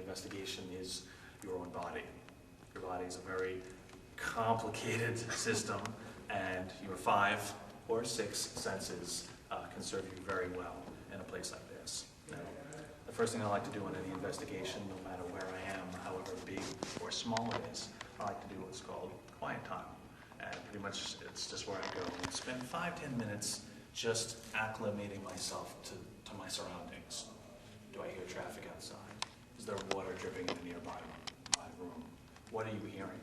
investigation is your own body. Your body is a very complicated system, and your 5 or 6 senses can serve you very well in a place like this. Now, the first thing I like to do in any investigation, no matter where I am, however big or small it is, I like to do what's called quiet time. And pretty much it's just where I go and spend 5-10 minutes just acclimating myself to my surroundings. Do I hear traffic outside? Is there water dripping in the nearby room? What are you hearing?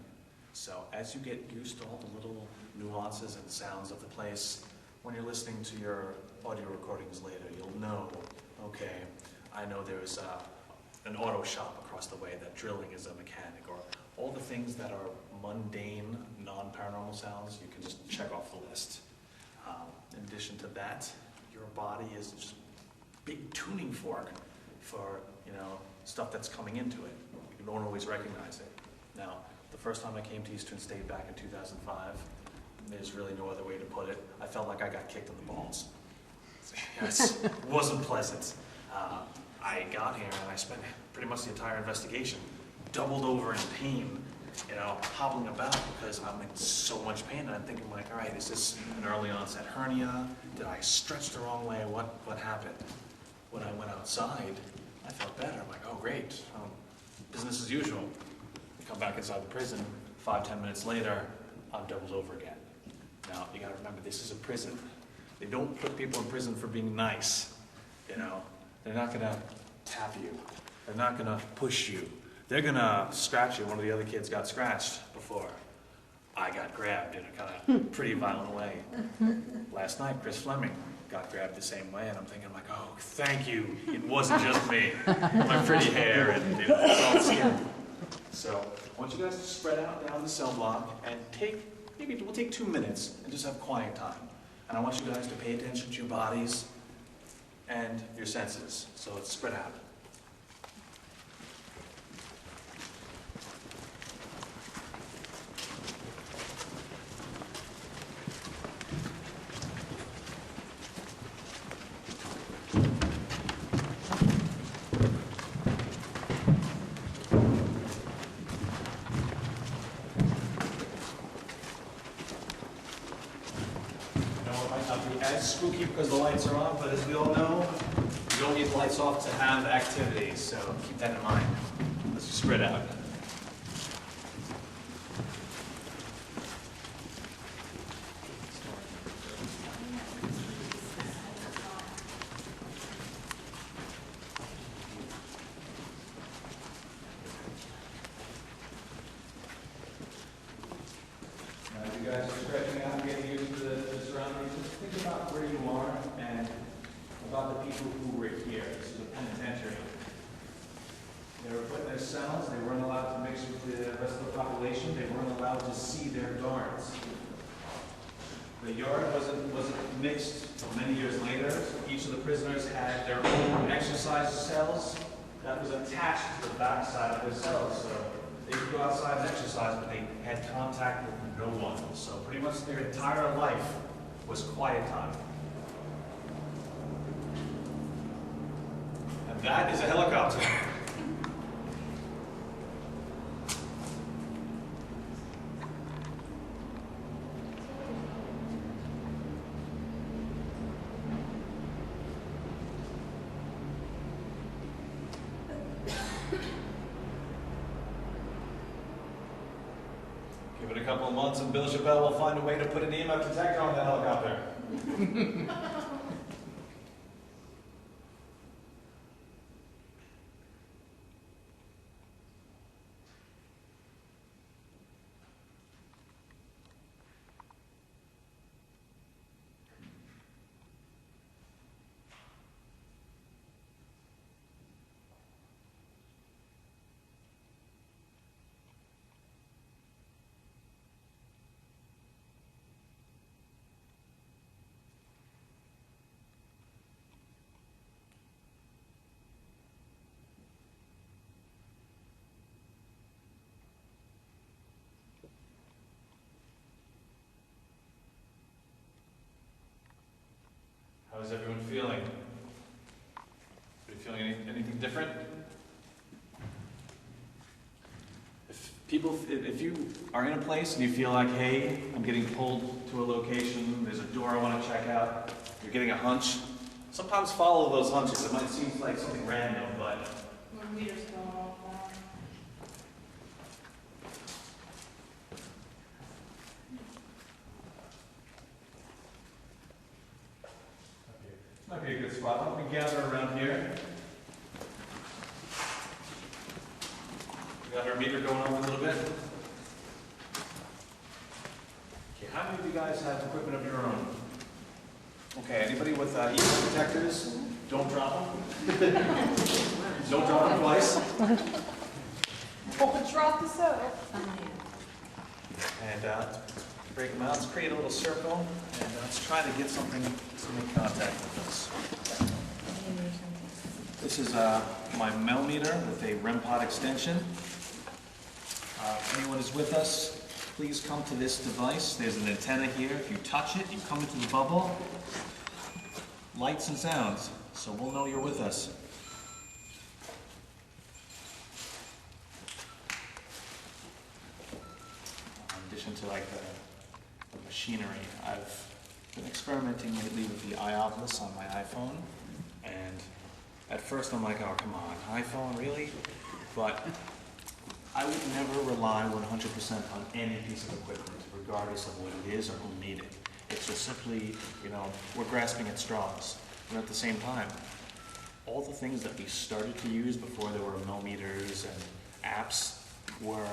So as you get used to all the little nuances and sounds of the place, when you're listening to your audio recordings later, you'll know, okay, I know there's an auto shop across the way that drilling is a mechanic, or all the things that are mundane, non-paranormal sounds, you can just check off the list. In addition to that, your body is just a big tuning fork for, stuff that's coming into it. You don't always recognize it. Now, the first time I came to Eastern State back in 2005, there's really no other way to put it. I felt like I got kicked in the balls. Yes, it wasn't pleasant. I got here and I spent pretty much the entire investigation doubled over in pain, hobbling about because I'm in so much pain. And I'm thinking like, all right, is this an early onset hernia? Did I stretch the wrong way? What happened? When I went outside, I felt better. I'm like, oh great, business as usual. Come back inside the prison, 5-10 minutes later, I'm doubled over again. Now, you gotta remember, this is a prison. They don't put people in prison for being nice, They're not gonna tap you. They're not gonna push you. They're gonna scratch you. One of the other kids got scratched before. I got grabbed in a kind of pretty violent way. Last night, Chris Fleming got grabbed the same way, and I'm thinking like, oh, thank you. It wasn't just me. My pretty hair and soft skin. So I want you guys to spread out down the cell block and we'll take 2 minutes and just have quiet time. And I want you guys to pay attention to your bodies and your senses. So let's spread out. As spooky because the lights are on, but as we all know, you don't need the lights off to have activities, so keep that in mind. Let's just spread out. Now, as you guys are stretching out, getting used to the surroundings, just think about where you are and about the people who were here. This is a penitentiary. They were put in their cells. They weren't allowed to mix with the rest of the population. They weren't allowed to see their guards. The yard wasn't mixed until many years later. So each of the prisoners had their own exercise cells that was attached to the back side of their cells. So they could go outside and exercise, but they had contact with no one. So pretty much their entire life was quiet time. And that is a helicopter. Give it a couple of months and Bill Chappelle will find a way to put an EMF detector on that helicopter. How's everyone feeling? Are you feeling anything different? People, if you are in a place and you feel like, hey, I'm getting pulled to a location, there's a door I want to check out, you're getting a hunch, sometimes follow those hunches. It might seem like something random, but... My meter's going off now. Might be a good spot. Why don't we gather around here? We got our meter going on a little bit. Okay, how many of you guys have equipment of your own? Okay, anybody with ESP detectors? Don't drop them. Don't drop them twice. Don't drop the soap. And break them out. Let's create a little circle, and let's try to get something to make contact with us. This is my Mel meter with a REM pod extension. If anyone is with us, please come to this device. There's an antenna here. If you touch it, you come into the bubble. Lights and sounds, so we'll know you're with us. In addition to like the machinery, I've been experimenting lately with the iOculus on my iPhone, and at first I'm like, oh come on, iPhone, really? But I would never rely 100% on any piece of equipment, regardless of what it is or who made it. It's just simply, you know, we're grasping at straws. And at the same time, all the things that we started to use before there were millimeters and apps were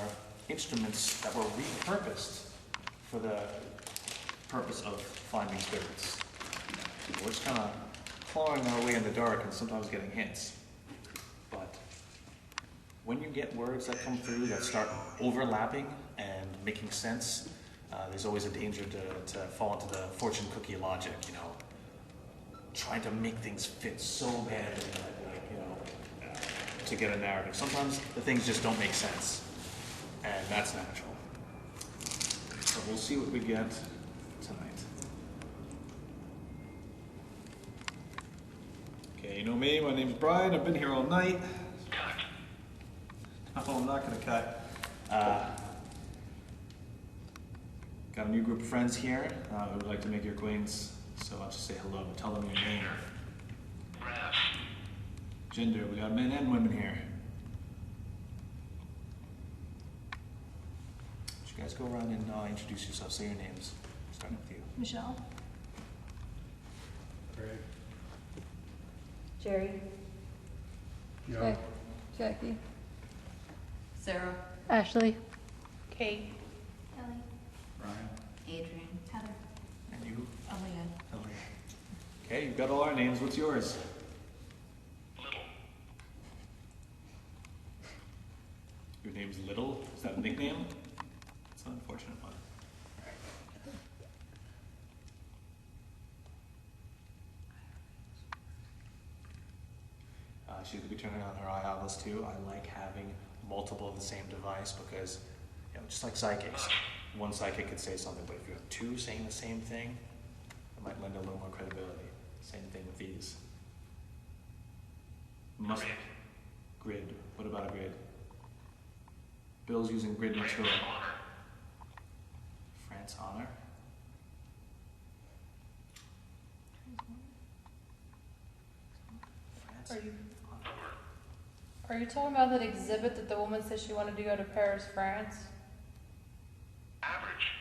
instruments that were repurposed for the purpose of finding spirits. We're just kind of clawing our way in the dark and sometimes getting hints. But when you get words that come through that start overlapping and making sense, there's always a danger to fall into the fortune cookie logic, you know, trying to make things fit so badly, like, you know, to get a narrative. Sometimes the things just don't make sense, and that's natural. So we'll see what we get tonight. Okay, you know me, my name's Brian, I've been here all night. No, I'm not gonna cut. Got a new group of friends here who would like to make your acquaintance, so I'll just say hello. Tell them your name. Gender, we got men and women here. Would you guys go around and introduce yourself, say your names, starting with you. Michelle. Greg. Jerry. Joe. Jackie. Sarah. Ashley. Kate. Kelly. Brian. Adrian. Heather. And you? Aaliyah. Ellie. Okay, you've got all our names. What's yours? Little. Your name's Little? Is that a nickname? It's an unfortunate one. She's going to be turning on her iOculus too. I like having multiple of the same device because, you know, just like psychics, one psychic could say something, but if you have two saying the same thing, it might lend a little more credibility. Same thing with these. Grid. What about a grid? Bill's using grid material. France Honor. France. Are you talking about that exhibit that the woman said she wanted to go to Paris, France? Average.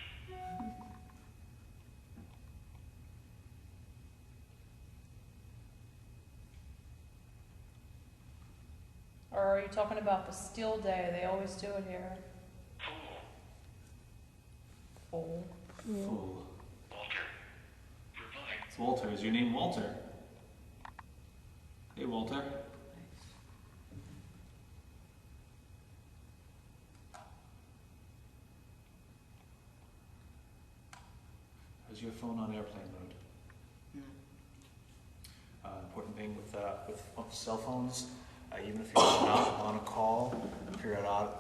Or are you talking about the Steel Day? They always do it here. Fool. Fool. Fool. Walter. You're fine. It's Walter. Is your name Walter? Hey, Walter. Is your phone on airplane mode? Important thing with cell phones, even if you're not on a call,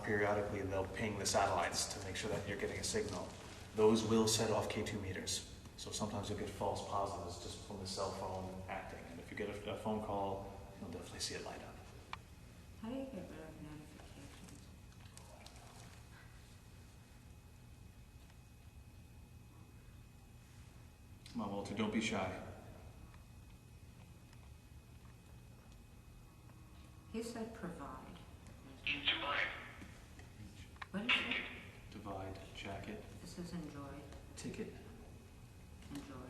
periodically they'll ping the satellites to make sure that you're getting a signal. Those will set off K2 meters. So sometimes you'll get false positives just from the cell phone acting. And if you get a phone call, you'll definitely see it light up. How do you get rid of Come on, Walter, don't be shy. He said provide. Divide. What is it? Divide, jacket, This is enjoy. ticket. Enjoy.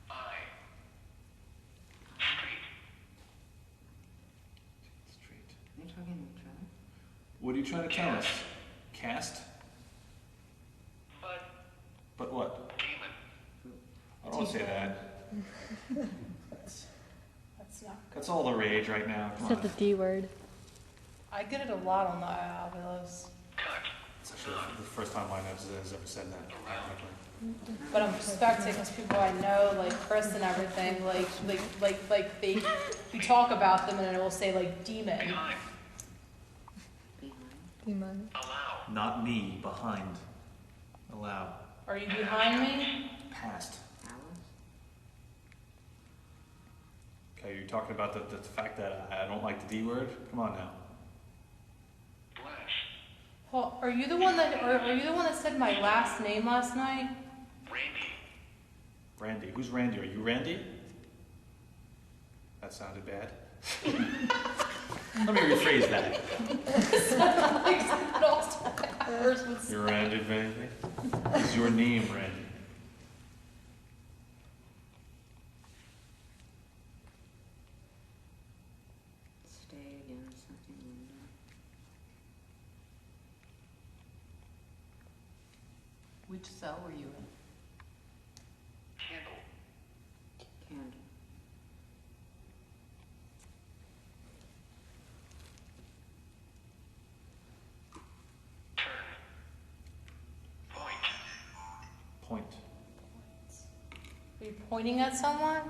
I. Street. Straight. Are you talking to each other? What are you trying to tell us? Cast? But. But what? Demon. I don't say that. That's not. That's all the rage right now. Come Said on. the D word. I get it a lot on the Ovilus. Cut. It's actually the first time mine has ever said that. Technically. But I'm suspecting because people I know, like Chris and everything, like they, we talk about them and then it will say like demon. Behind. Behind. Demon. Allow. Not me, behind. Allow. Are you behind me? Past. Alice. Okay, you're talking about the fact that I don't like the D word? Come on now. Flash. Well, are you the one that said my last name last night? Randy. Randy. Who's Randy? Are you Randy? That sounded bad. Let me rephrase that. You're Randy, baby. Is your name Randy? Stay again. Something window. Which cell were you in? Candle. Candle. Turn. Point. Point. Are you pointing at someone?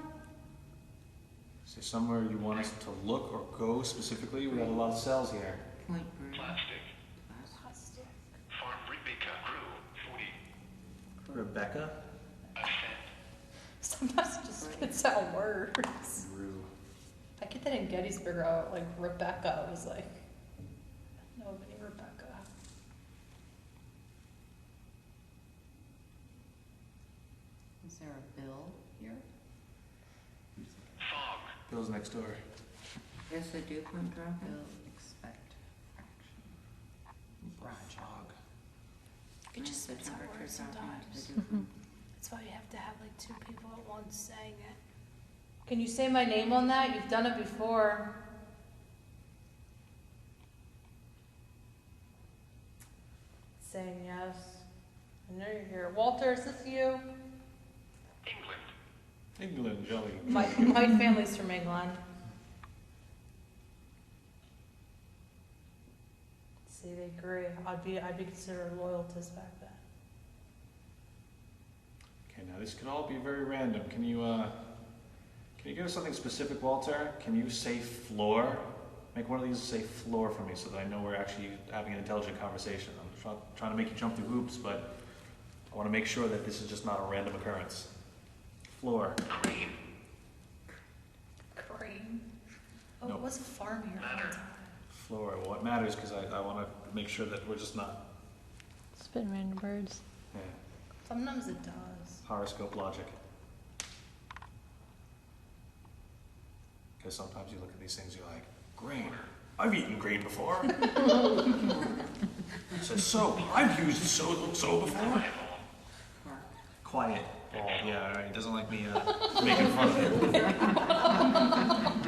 Is there somewhere you want us to look or go specifically? We got a lot of cells here. Point bird. Plastic. Plastic. Farm Rebecca grew. 40. Rebecca? Ascend. Sometimes it just spits out words. Rue. I get that in Gettysburg, like Rebecca was like, nobody Rebecca. Is there a bill here? Fog. Bill's next door. Is the dew point dropping? Bill expect action. Fog. It just the spits out temperature words dropping to sometimes. the dew point. That's why you have to have like two people at once saying it. Can you say my name on that? You've done it before. Saying yes. I know you're here. Walter, is this you? England. England, jolly. My family's from England. See, they agree. I'd be considered loyalist back then. Okay, now this could all be very random. Can you give us something specific, Walter? Can you say floor? Make one of these say floor for me so that I know we're actually having an intelligent conversation. I'm trying to make you jump through hoops, but I want to make sure that this is just not a random occurrence. Floor. Green. Crane. Oh, Nope. it was a farm here at one time. Floor. Well, it matters because I want to make sure that we're just not Spit random birds. Sometimes it does. horoscope logic. Because sometimes you look at these things, you're like, grain. I've eaten grain before. It says soap. I've used so before. Arrival. Park. Quiet. Oh, yeah, all right. He doesn't like me making fun of him.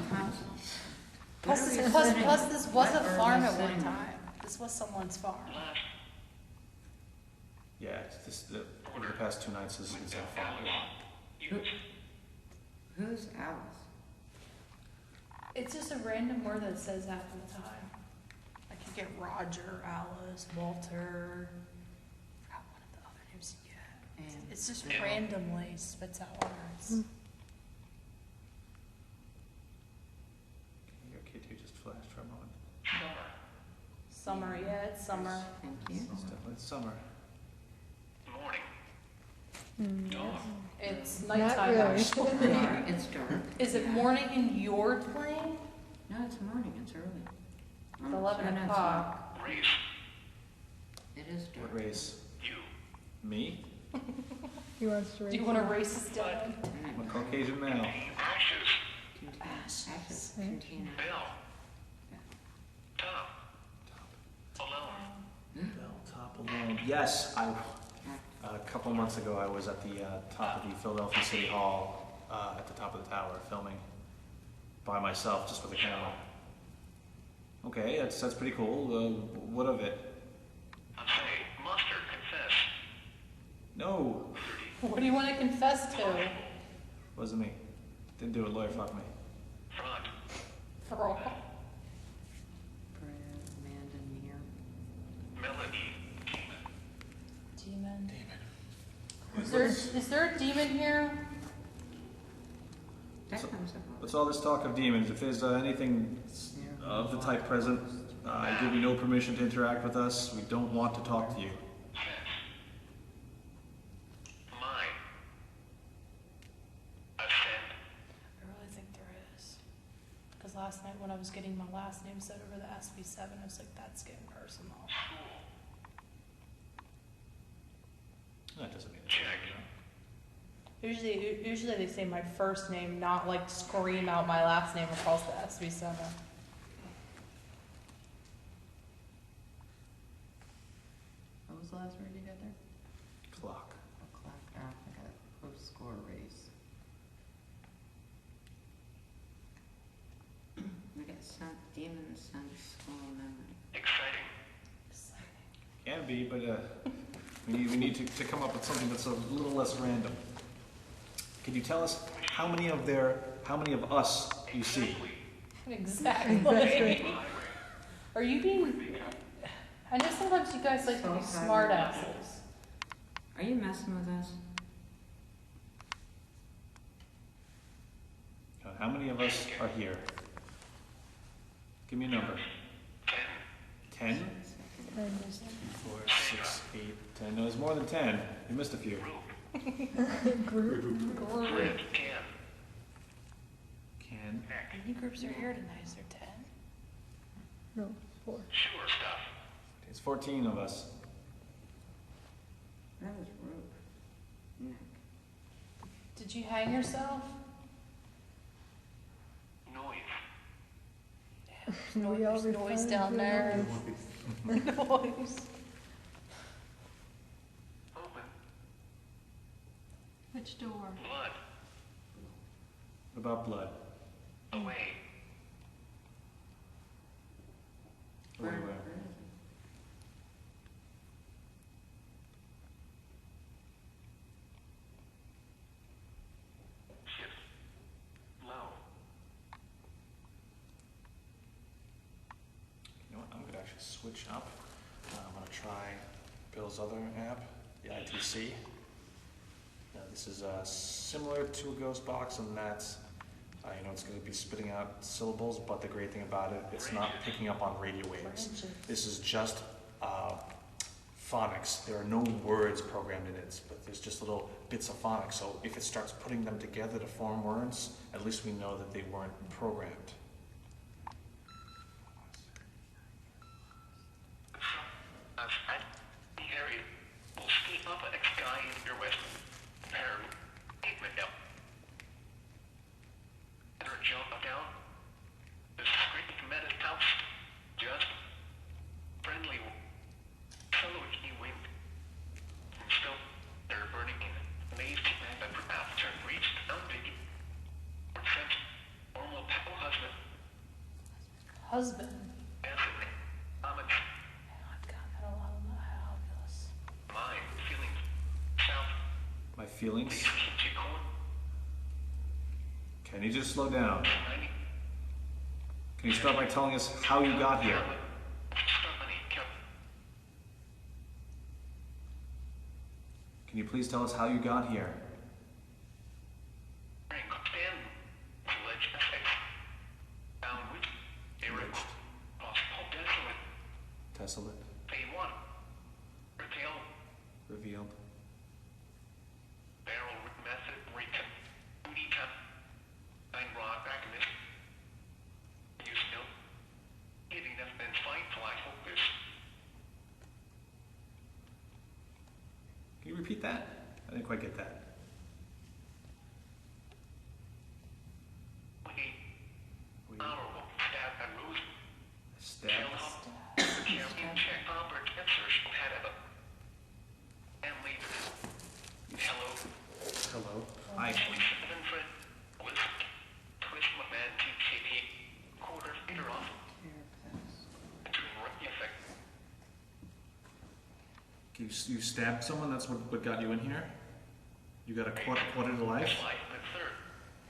House. Plus What are we this, plus, sitting- plus this was what a are farm we at one sitting on? time. This was someone's farm. Left. Yeah, it's just over the past 2 nights, this has been fun. Use. Who's Alice? It's just a random word that says half the time. I could get Roger, Alice, Walter. I forgot one of the other names you get. And It's just Yeah. randomly spits out words. Your kid who just flashed for a moment. Summer. Summer, yeah, it's summer. Thank you. It's definitely summer. Morning. Dog. It's Not nighttime really. actually. Dark. It's dark. Is it morning in your plane? No, it's morning. It's early. It's 11 o'clock. Race. It is dark. What race? You. Me? He wants to race. Do you want to you. race us down? I'm a Caucasian male. Ashes. Ashes. Right. Container. Bill. Tom. Alone. Bell top alone. Yes, a couple of months ago, I was at the top of the Philadelphia City Hall, at the top of the tower, filming by myself, just with a camera. Okay, that's pretty cool. What of it? I'm saying, mustard, confess. No, What do you want to confess to? wasn't me. Didn't do it. Lawyer, fuck me. Front. Fraud. Prayer, Amanda Near. Melody. Demon. Demon. Is there a demon here? That So- comes up. What's all this talk of demons? If there's anything of the type present, I give you no permission to interact with us. We don't want to talk to you. Mine. Ascend. I really think there is. Because last night when I was getting my last name said over the SB7, I was like, that's getting personal. That doesn't mean it. Check. Usually they say my first name, not like scream out my last name across the SB7. What was the last word you got there? Clock. Oh, clock. Oh, I got a post-score race. We got sun, demon, sun, skull, memory. Exciting. Can be, but we need to come up with something that's a little less random. Can you tell us how many of us you see? Exactly. Are you being... I know sometimes you guys like to be smart asses. Are you messing with us? How many of us are here? Give me a number. 10? 4, 6, 8, 10. No, there's more than 10. You missed a few. Flint. Can. Can. Neck. How many groups are here tonight? Is there 10? No, 4. Sure stuff. It's 14 of us. That was rope. Neck. Did you hang yourself? Noise. We all There's noise respond down to there. noise. Noise. Open. Which door? Blood. What about blood? Away. Wait, wait. Shift. Low. You know what? I'm going to actually switch up. I'm going to try Bill's other app, the ITC. Now, this is similar to a ghost box, and that's, it's going to be spitting out syllables, but the great thing about it, it's not picking up on radio waves. This is just phonics. There are no words programmed in it, but there's just little bits of phonics. So if it starts putting them together to form words, at least we know that they weren't programmed. At the area will steep up at sky in your west. Pavement down. Jump down. The script metal house. Just friendly. Solo key wind. Still, they're burning in. Amazed and after reached unbig. Sense normal pebble husband. Husband. Acid. Omens. I've gotten that a lot of fabulous. Mind. Feelings. South. My feelings? Please keep your corn. Can you just slow down? 90. Can you start by telling us how you got here? Can you please tell us how you got here? Desolate. Revealed. Can you repeat that? I didn't quite get that. We our staff and rules. Stab. Hello. Hello. Hi. You stabbed someone? That's what got you in here? You got a quarter to life?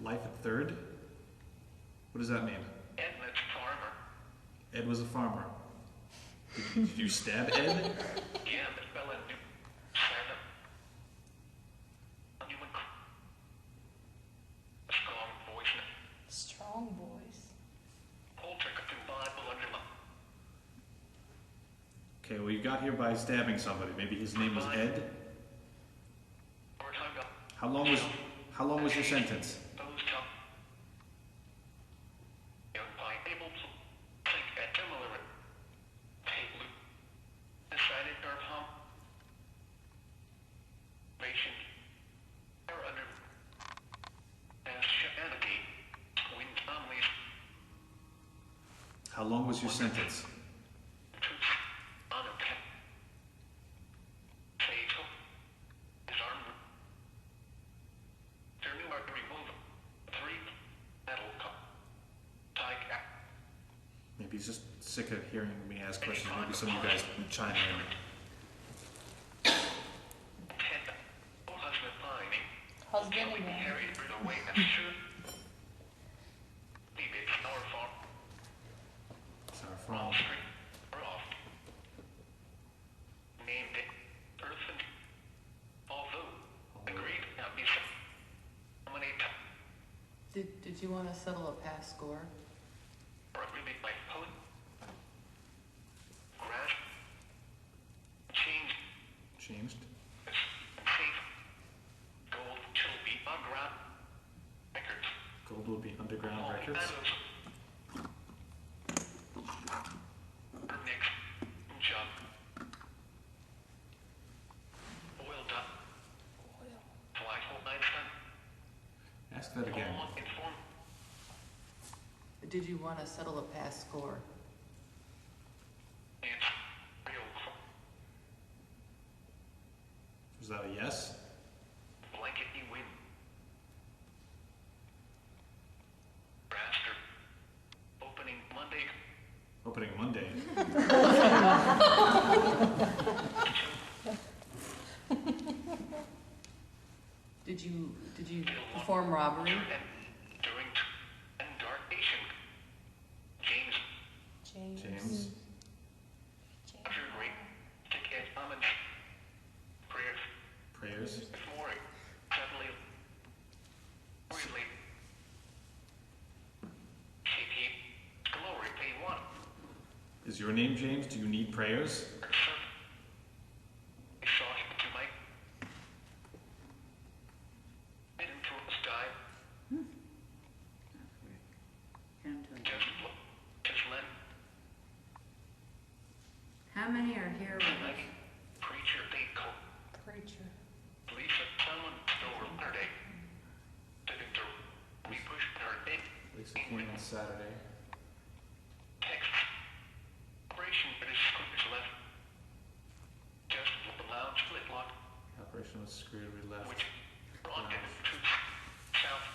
Life at third? What does that mean? Ed was a farmer. Did you stab Ed? Yeah, the fella knew Santa. A strong voice. Strong voice. Okay, well, you got here by stabbing somebody. Maybe his name was Ed? How long was your sentence? How long was your sentence? Maybe he's just sick of hearing me ask questions. Maybe some of you guys can chime in. Husband and wife. It's our farm. Did you want to settle a past score? Changed? Gold will be underground records? Ask that again. Did you want to settle a past score? Was that a yes? Blanket, you win. Opening Monday. Opening Monday. Did you perform robbery? During darkation. James. James. After great ticket homage. Prayers. Before it suddenly really glory they want. Is your name James? Do you need prayers? I saw him tonight. Didn't throw the sky. Just let How many are here with us? preacher they call. Preacher. Lisa, someone stole her day. Didn't we push her day? Lisa came on Saturday. Text. Operation is left. Just the lounge split lock, Operation was screwed. We left. which brought it to south.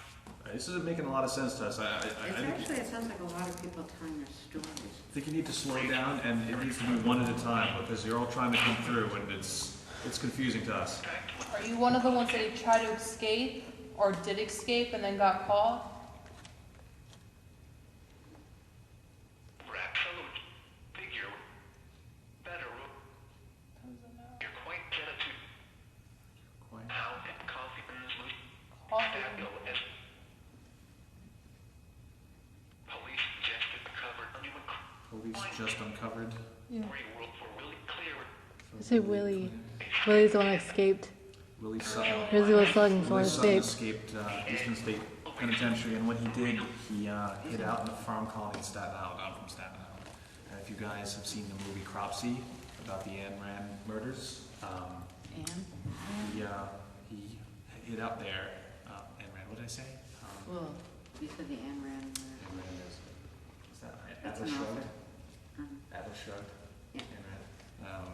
This isn't making a lot of sense to us. I It sounds like a lot of people telling their stories. think you need to slow down, and it needs to be one at a time, because you're all trying to come through, and it's confusing to us. Are you one of the ones that tried to escape or did escape and then got caught? Absolute figure. Better. You're quite gratitude. Quite. How and coffee burns Coffee. as police suggested the covered uneven Police just uncovered. Yeah. world for really clear. Say Willie. Willie's the one that escaped. Willie Sutton. Here's Willie Sutton, the one Willie that Sutton escaped. escaped Eastern State Penitentiary, and what he did, he hid out in a farm colony in Staten Island. I'm from Staten Island. And if you guys have seen the movie Cropsey about the Ayn Rand murders, And? he hid out there. Ayn Rand, what did I say? Well, you said the Ayn Rand. Ayn Rand is that That's Atlas an Shrugged? author. Atlas Shrugged? Yeah. Ayn Rand.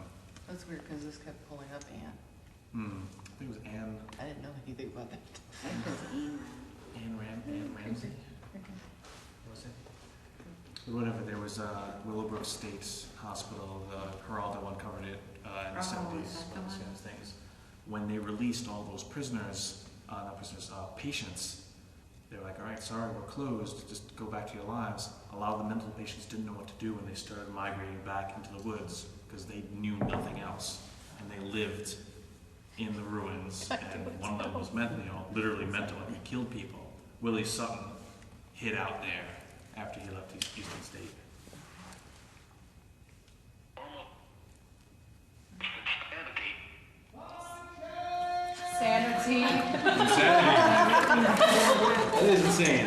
That's weird because this kept pulling up Anne. I think it was Anne. I didn't know anything about that. I think it's Ayn Rand. Anne Ramsey? Was it? But whatever, there was Willowbrook State Hospital, Geraldo uncovered it in the 70s, is that the one of one? those things. When they released all those prisoners, not prisoners, patients, they were like, all right, sorry, we're closed, just go back to your lives. A lot of the mental patients didn't know what to do when they started migrating back into the woods because they knew nothing else. And they lived in the ruins, and one of them was literally mental, and he killed people. Willie Sutton hid out there after he left Eastern State. Insanity. Sanity. Insanity. That is insane.